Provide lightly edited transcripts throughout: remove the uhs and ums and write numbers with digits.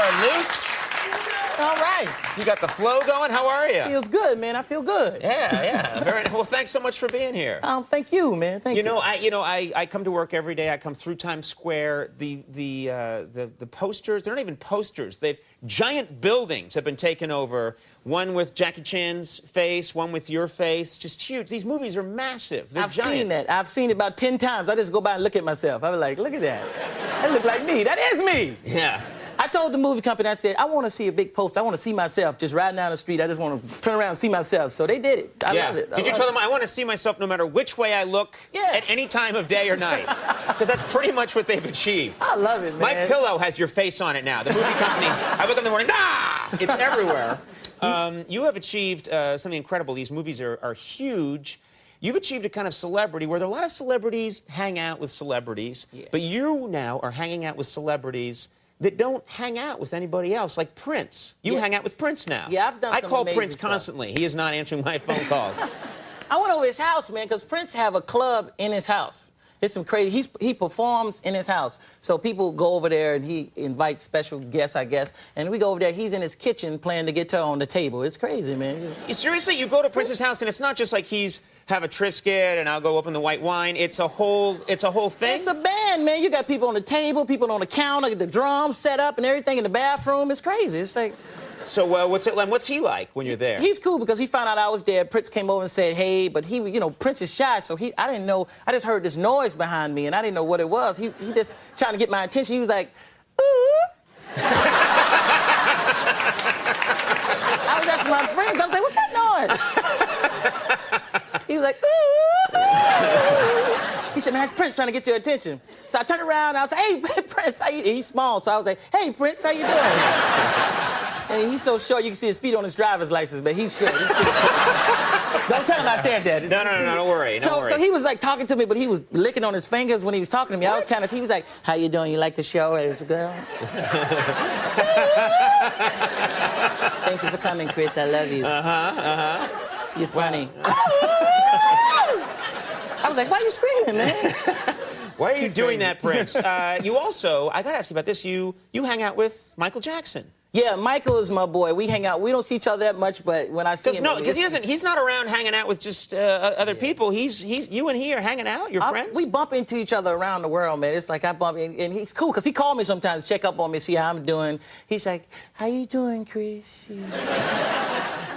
are loose. All right. You got the flow going. How are you? Feels good, man. I feel good. Yeah. Very well. Thanks so much for being here. Thank you, man. Thank you. I come to work every day. I come through Times Square. The posters. They're not even posters. They've giant buildings have been taken over. One with Jackie Chan's face. One with your face. Just huge. These movies are massive. They're giant. I've seen that. I've seen it about 10 times. I just go by and look at myself. I was like, look at that. That look like me. That is me. Yeah. I told the movie company, I said, I want to see a big poster. I want to see myself just riding down the street. I just want to turn around and see myself. So they did it. I love it. Did you tell them, I want to see myself no matter which way I look at any time of day or night? Because that's pretty much what they've achieved. I love it, man. My pillow has your face on it now. The movie company, I wake up in the morning, it's everywhere. You have achieved something incredible. These movies are huge. You've achieved a kind of celebrity where there are a lot of celebrities hang out with celebrities, but you now are hanging out with celebrities that don't hang out with anybody else, like Prince. You hang out with Prince now. Yeah, I've done some I call amazing Prince stuff. constantly. He is not answering my phone calls. I went over his house, man, because Prince have a club in his house. It's some crazy. He performs in his house. So people go over there and he invites special guests, I guess. And we go over there. He's in his kitchen playing the guitar on the table. It's crazy, man. Seriously, you go to Prince's house and it's not just like he's have a Triscuit and I'll go open the white wine. It's a whole thing. It's a band, man. You got people on the table, people on the counter, the drums set up and everything in the bathroom. It's crazy. It's like. So what's he like when you're there? He's cool because he found out I was there. Prince came over and said, hey, but he, Prince is shy, so I didn't know. I just heard this noise behind me, and I didn't know what it was. He just trying to get my attention. He was like, ooh. I was asking my friends. I was like, what's that noise? He was like, ooh. He said, man, that's Prince trying to get your attention. So I turned around, and I was like, hey, Prince, how you? He's small, so I was like, hey, Prince, how you doing? And he's so short, you can see his feet on his driver's license, but he's short. Don't tell him I said that. No, don't worry, So he was like talking to me, but he was licking on his fingers when he was talking to me. What? He was like, how you doing? You like the show as a girl? Thank you for coming, Chris. I love you. You're funny. I was like, why are you screaming, man? Why are you doing that, Prince? You also, I gotta ask you about this, you hang out with Michael Jackson. Yeah, Michael is my boy. We hang out. We don't see each other that much, but when I see him... Because he's not around hanging out with just other people. You and he are hanging out? You're friends? We bump into each other around the world, man. It's like I bump in, and he's cool, because he called me sometimes to check up on me, see how I'm doing. He's like, how you doing, Chris?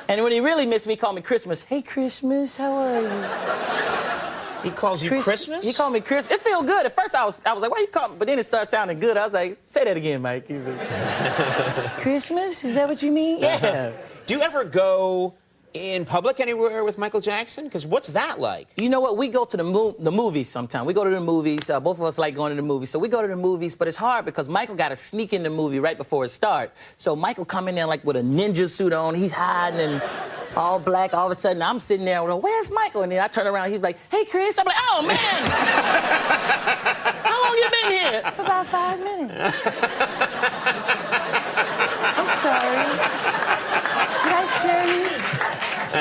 And when he really missed me, he called me Christmas. Hey, Christmas, how are you? He calls you Christmas? He called me Chris. It felt good. At first, I was like, why you call me? But then it started sounding good. I was like, say that again, Mike. He's like, Christmas? Is that what you mean? Yeah. Do you ever go in public anywhere with Michael Jackson? Because what's that like? You know what? We go to the movies sometimes. We go to the movies. Both of us like going to the movies. So we go to the movies, but it's hard because Michael got to sneak in the movie right before it starts. So Michael come in there like with a ninja suit on. He's hiding and all black. All of a sudden, I'm sitting there, where's Michael? And then I turn around, he's like, hey, Chris. I'm like, oh, man. How long you been here? About 5 minutes. I'm sorry. Did I scare you?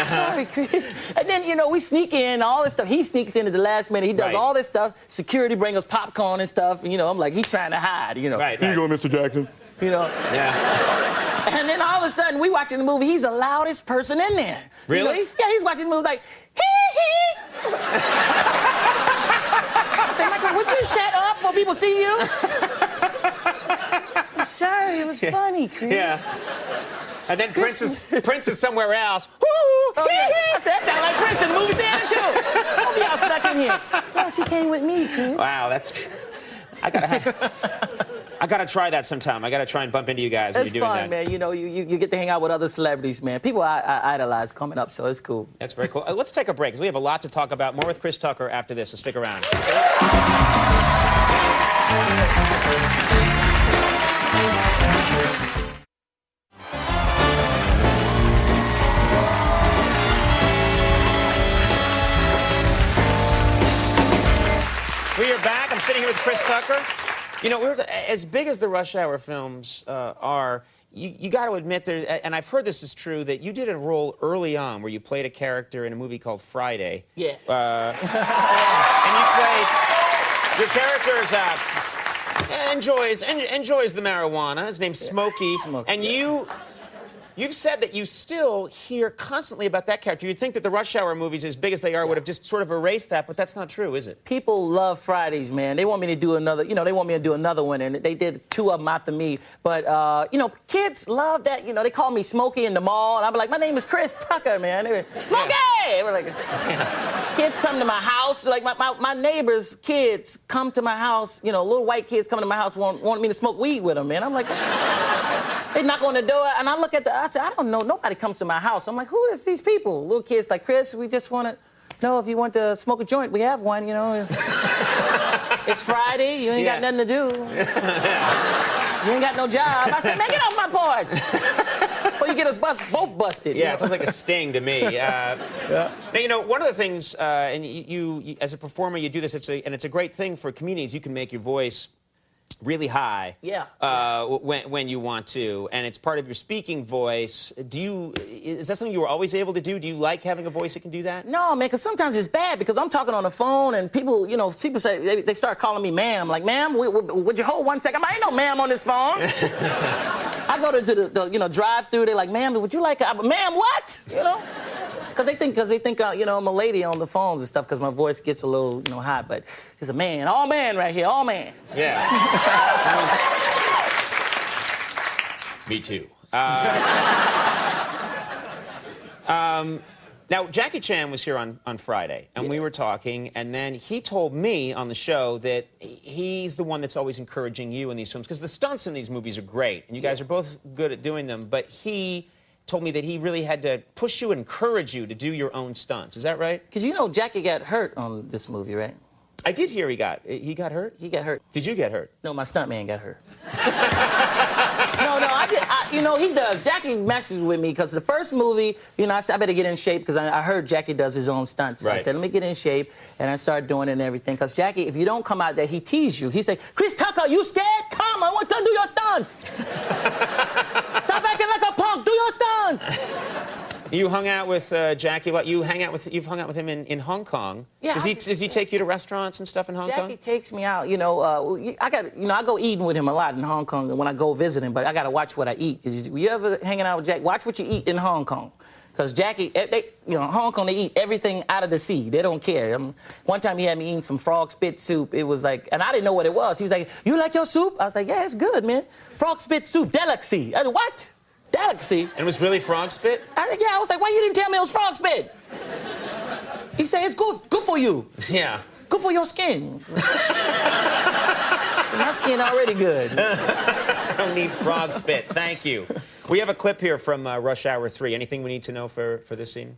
Sorry, Chris. And then, we sneak in, all this stuff. He sneaks in at the last minute. He does all this stuff. Security bring us popcorn and stuff. I'm like, he's trying to hide, Right. Here you go, Mr. Jackson. Yeah. And then all of a sudden, we watching the movie, he's the loudest person in there. Really? Yeah, he's watching the movie like, hee. I say, Michael, would you shut up before people see you? I'm sorry, it was funny, Chris. Yeah. And then Prince is somewhere else. Oh, yeah. That sounded like Prince in the movie theater, too. Oh, y'all stuck in here. Yes, he came with me, Chris. Wow, I gotta try that sometime. I gotta try and bump into you guys when you're doing that. It's fun, man. You get to hang out with other celebrities, man. People I idolize coming up, so it's cool. That's very cool. Let's take a break, because we have a lot to talk about. More with Chris Tucker after this, so stick around. We are back. I'm sitting here with Chris Tucker. As big as the Rush Hour films are, you got to admit, and I've heard this is true, that you did a role early on where you played a character in a movie called Friday. Yeah. And you played, your character is enjoys the marijuana. His name's Smokey. Smokey. And you've said that you still hear constantly about that character. You'd think that the Rush Hour movies, as big as they are, would have just sort of erased that, but that's not true, is it? People love Fridays, man. They want me to do another, they want me to do another one, and they did 2 of them after me. But, kids love that, they call me Smokey in the mall, and I'm like, my name is Chris Tucker, man. They're like, Smokey! We're like, kids come to my house, like my neighbors' kids come to my house, little white kids come to my house want me to smoke weed with them, man. I'm like, they knock on the door, and I look at I said, I don't know, nobody comes to my house. I'm like, who is these people? Little kids like, Chris, we just want to know if you want to smoke a joint. We have one, It's Friday, you ain't got nothing to do. You ain't got no job. I said, man, get off my porch. Before you get us both busted. Yeah, it sounds like a sting to me. Now, one of the things, and you as a performer, you do this, and it's a great thing for comedians. You can make your voice really high when you want to, and it's part of your speaking voice. Is that something you were always able to do? Do you like having a voice that can do that? No, man, because sometimes it's bad because I'm talking on the phone and people, people say, they start calling me ma'am. Like, ma'am, would you hold 1 second? I ain't no ma'am on this phone. I go to the drive-through, they're like, ma'am, would you like a, ma'am, what? Because they think I'm a lady on the phones and stuff because my voice gets a little, high. But he's a man, all man right here, all man. Yeah. Me too. Now, Jackie Chan was here on Friday, and we were talking, and then he told me on the show that he's the one that's always encouraging you in these films, because the stunts in these movies are great, and you guys are both good at doing them, but he told me that he really had to push you, encourage you to do your own stunts. Is that right? Because Jackie got hurt on this movie, right? I did hear he got hurt? He got hurt. Did you get hurt? No, my stuntman got hurt. No, I did. He does. Jackie messes with me because the first movie, I said I better get in shape because I heard Jackie does his own stunts. So I said, let me get in shape, and I started doing it and everything. Because Jackie, if you don't come out there, he tease you. He say, Chris Tucker, you scared? Come, I want to do your stunts. Stop acting like a punk. Do your stunts. You hung out with Jackie a lot. You've hung out with him in Hong Kong. Yeah. Does he take you to restaurants and stuff in Hong Kong? Jackie takes me out. I go eating with him a lot in Hong Kong when I go visit him. But I got to watch what I eat. Cause you ever hanging out with Jackie? Watch what you eat in Hong Kong. Because Jackie, Hong Kong, they eat everything out of the sea. They don't care. One time he had me eating some frog spit soup. It was like, and I didn't know what it was. He was like, you like your soup? I was like, yeah, it's good, man. Frog spit soup, delicacy. I said, what? Delicacy? And it was really frog spit? I was like, why you didn't tell me it was frog spit? He said, it's good for you. Yeah. Good for your skin. My skin already good. I don't need frog spit. Thank you. We have a clip here from Rush Hour 3. Anything we need to know for this scene?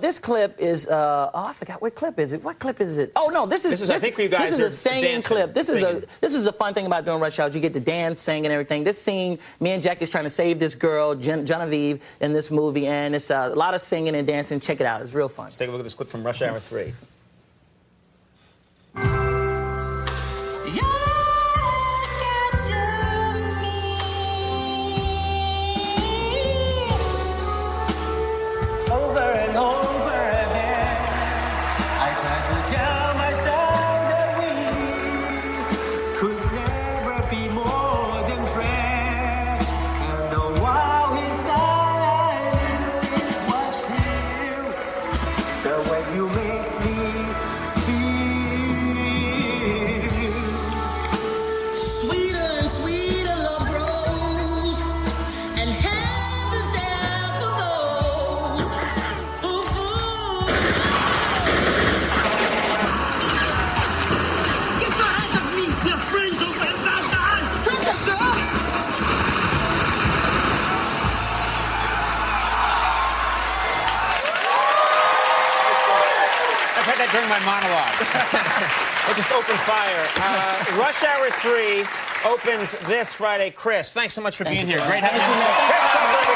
This clip is, I forgot what clip is it. What clip is it? Oh no, this is I think you guys this is a singing clip. This is a fun thing about doing Rush Hour. You get to dance, sing, and everything. This scene, me and Jackie's trying to save this girl, Genevieve, in this movie, and it's a lot of singing and dancing. Check it out. It's real fun. Let's take a look at this clip from Rush Hour 3. During my monologue. I just opened fire. Rush Hour 3 opens this Friday. Chris, thanks so much for being here. Great having you.